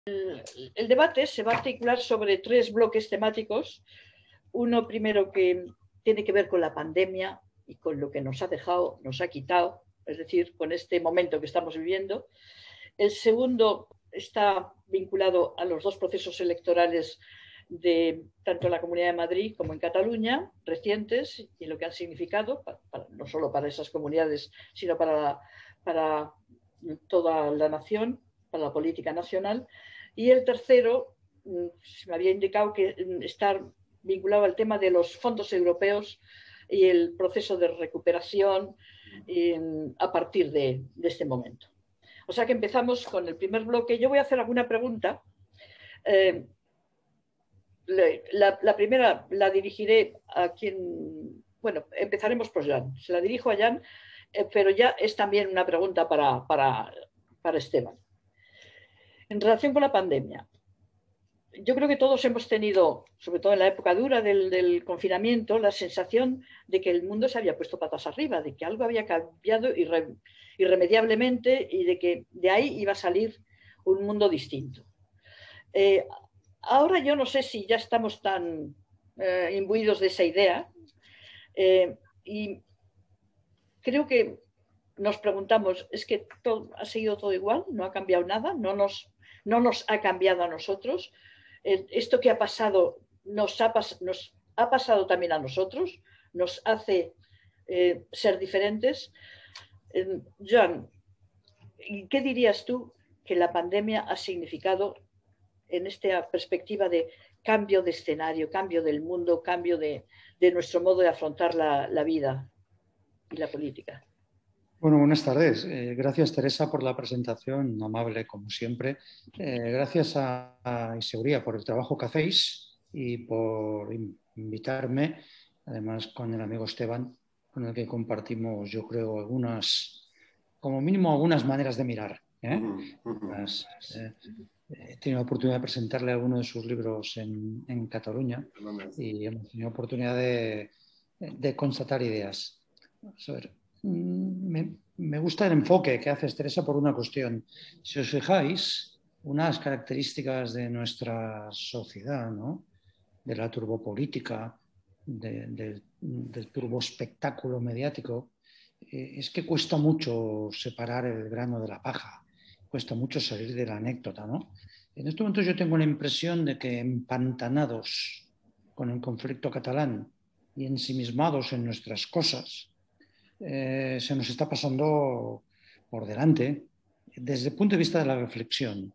El debate se va a articular sobre tres bloques temáticos. Uno primero que tiene que ver con la pandemia y con lo que nos ha dejado, nos ha quitado, es decir, con este momento que estamos viviendo. El segundo está vinculado a los dos procesos electorales de tanto en la Comunidad de Madrid como en Cataluña, recientes, y lo que han significado, no solo para esas comunidades, sino para toda la nación, para la política nacional. Y el tercero, se me había indicado que está vinculado al tema de los fondos europeos y el proceso de recuperación a partir de este momento. O sea que empezamos con el primer bloque. Yo voy a hacer alguna pregunta. La primera la dirigiré a quien... Bueno, empezaremos por Jan. Se la dirijo a Jan, pero ya es también una pregunta para Esteban. En relación con la pandemia, yo creo que todos hemos tenido, sobre todo en la época dura del confinamiento, la sensación de que el mundo se había puesto patas arriba, de que algo había cambiado irremediablemente y de que de ahí iba a salir un mundo distinto. Ahora yo no sé si ya estamos tan imbuidos de esa idea y creo que nos preguntamos, ¿es que todo, ha seguido todo igual? ¿No ha cambiado nada? ¿No nos ha cambiado a nosotros? Esto que ha pasado nos ha pasado también a nosotros, nos hace ser diferentes. Joan, ¿qué dirías tú que la pandemia ha significado en esta perspectiva de cambio de escenario, cambio del mundo, cambio de nuestro modo de afrontar la vida y la política? Bueno, buenas tardes. Gracias, Teresa, por la presentación, amable como siempre. Gracias a Iseuría por el trabajo que hacéis y por invitarme, además con el amigo Esteban, con el que compartimos, yo creo, como mínimo algunas maneras de mirar. He tenido la oportunidad de presentarle algunos de sus libros en Cataluña y hemos tenido oportunidad de constatar ideas. Vamos a ver. Me gusta el enfoque que haces, Teresa, por una cuestión. Si os fijáis, unas características de nuestra sociedad, ¿no?, de la turbopolítica, del turboespectáculo mediático, es que cuesta mucho separar el grano de la paja, cuesta mucho salir de la anécdota, ¿no? En estos momentos yo tengo la impresión de que empantanados con el conflicto catalán y ensimismados en nuestras cosas, se nos está pasando por delante desde el punto de vista de la reflexión.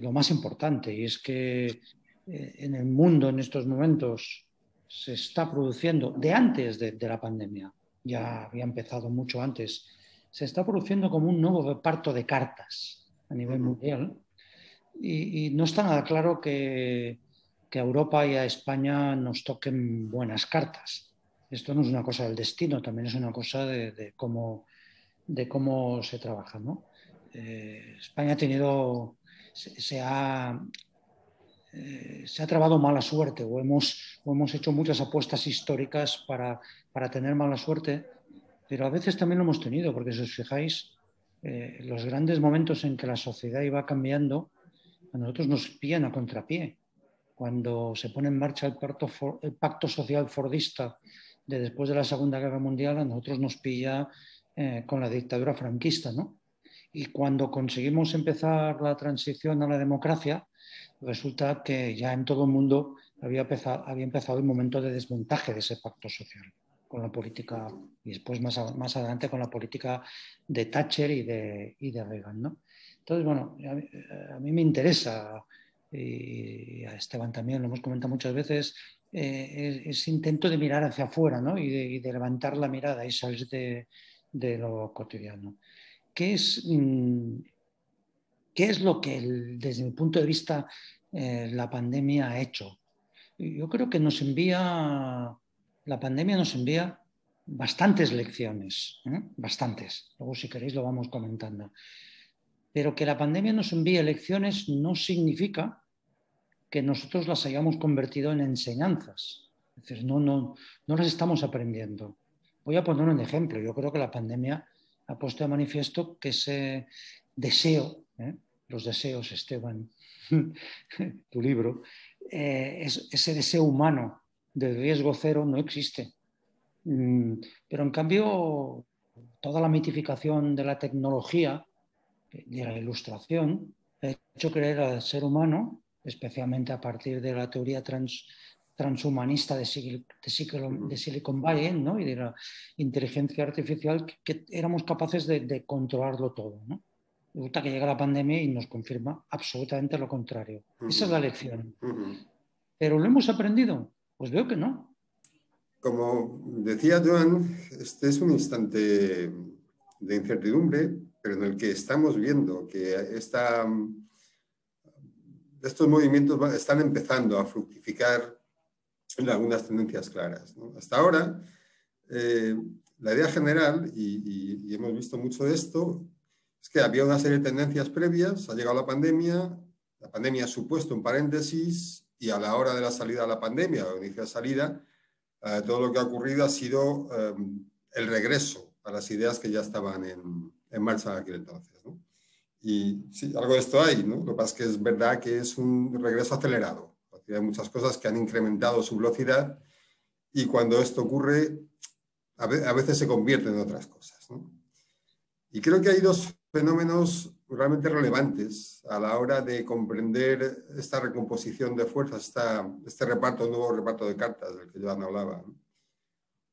Lo más importante, y es que en el mundo en estos momentos se está produciendo, de antes de la pandemia, ya había empezado mucho antes, se está produciendo como un nuevo reparto de cartas a nivel mundial y no está nada claro que a Europa y a España nos toquen buenas cartas. Esto no es una cosa del destino, también es una cosa de cómo se trabaja, ¿no? España ha tenido, se ha trabado mala suerte o hemos hecho muchas apuestas históricas para tener mala suerte, pero a veces también lo hemos tenido, porque si os fijáis, los grandes momentos en que la sociedad iba cambiando, a nosotros nos pillan a contrapié. Cuando se pone en marcha el pacto social fordista de después de la Segunda Guerra Mundial, a nosotros nos pilla con la dictadura franquista, ¿no? Y cuando conseguimos empezar la transición a la democracia, resulta que ya en todo el mundo había empezado el momento de desmontaje de ese pacto social con la política, y después más adelante con la política de Thatcher y de Reagan, ¿no? Entonces, bueno, a mí me interesa, y a Esteban también lo hemos comentado muchas veces, ese intento de mirar hacia afuera, ¿no?, y de levantar la mirada y salir de lo cotidiano. ¿Qué es lo que, desde mi punto de vista, la pandemia ha hecho? Yo creo que la pandemia nos envía bastantes lecciones, bastantes. Luego, si queréis, lo vamos comentando. Pero que la pandemia nos envíe lecciones no significa que nosotros las hayamos convertido en enseñanzas. Es decir, no las estamos aprendiendo. Voy a poner un ejemplo. Yo creo que la pandemia ha puesto de manifiesto que ese deseo Los deseos, Esteban, tu libro, ese deseo humano de riesgo cero no existe. Pero en cambio, toda la mitificación de la tecnología, de la ilustración, ha hecho creer al ser humano, especialmente a partir de la teoría transhumanista de Silicon Valley, ¿no? Y de la inteligencia artificial, que éramos capaces de controlarlo todo, ¿no? Resulta que llega la pandemia y nos confirma absolutamente lo contrario. Esa es la lección. ¿Pero lo hemos aprendido? Pues veo que no. Como decía Joan, este es un instante de incertidumbre, pero en el que estamos viendo que estos movimientos están empezando a fructificar en algunas tendencias claras, ¿no? Hasta ahora, la idea general, y hemos visto mucho de esto, es que había una serie de tendencias previas, ha llegado la pandemia ha supuesto un paréntesis, y a la hora de la salida de la pandemia, o inicio de salida, todo lo que ha ocurrido ha sido el regreso a las ideas que ya estaban en marcha en aquel entonces, ¿no? Y sí, algo de esto hay, ¿no? Lo que pasa es que es verdad que es un regreso acelerado. Hay muchas cosas que han incrementado su velocidad, y cuando esto ocurre, a veces se convierte en otras cosas, ¿no? Y creo que hay dos fenómenos realmente relevantes a la hora de comprender esta recomposición de fuerzas, este nuevo reparto de cartas del que Joan hablaba, ¿no?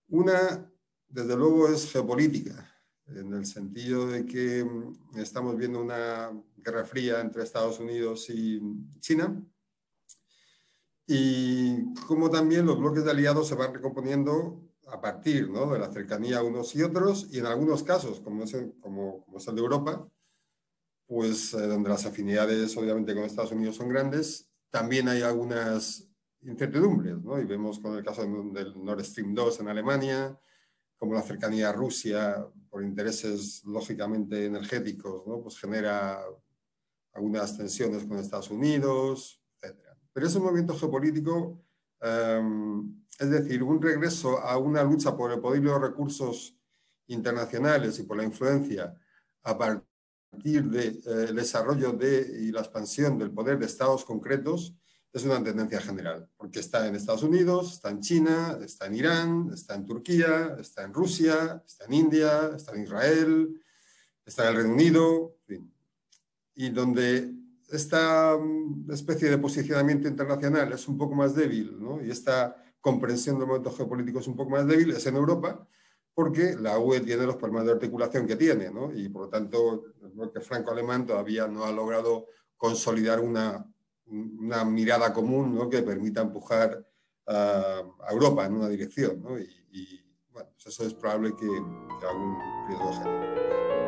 Una, desde luego, es geopolítica, en el sentido de que estamos viendo una guerra fría entre Estados Unidos y China, y cómo también los bloques de aliados se van recomponiendo a partir, ¿no?, de la cercanía a unos y otros, y en algunos casos, como es el de Europa, pues donde las afinidades obviamente con Estados Unidos son grandes, también hay algunas incertidumbres, ¿no? Y vemos con el caso del Nord Stream 2 en Alemania, como la cercanía a Rusia, por intereses lógicamente energéticos, ¿no?, pues genera algunas tensiones con Estados Unidos, etc. Pero es un movimiento geopolítico, es decir, un regreso a una lucha por el poder y los recursos internacionales y por la influencia a partir del desarrollo y la expansión del poder de estados concretos, es una tendencia general, porque está en Estados Unidos, está en China, está en Irán, está en Turquía, está en Rusia, está en India, está en Israel, está en el Reino Unido, en fin. Y donde esta especie de posicionamiento internacional es un poco más débil, ¿no?, y esta comprensión del momento geopolítico es un poco más débil, es en Europa, porque la UE tiene los problemas de articulación que tiene, ¿no? Y por lo tanto el bloque franco-alemán todavía no ha logrado consolidar una mirada común, ¿no?, que permita empujar a Europa en una dirección, ¿no? Y bueno, pues eso es probable que algún riesgo genere.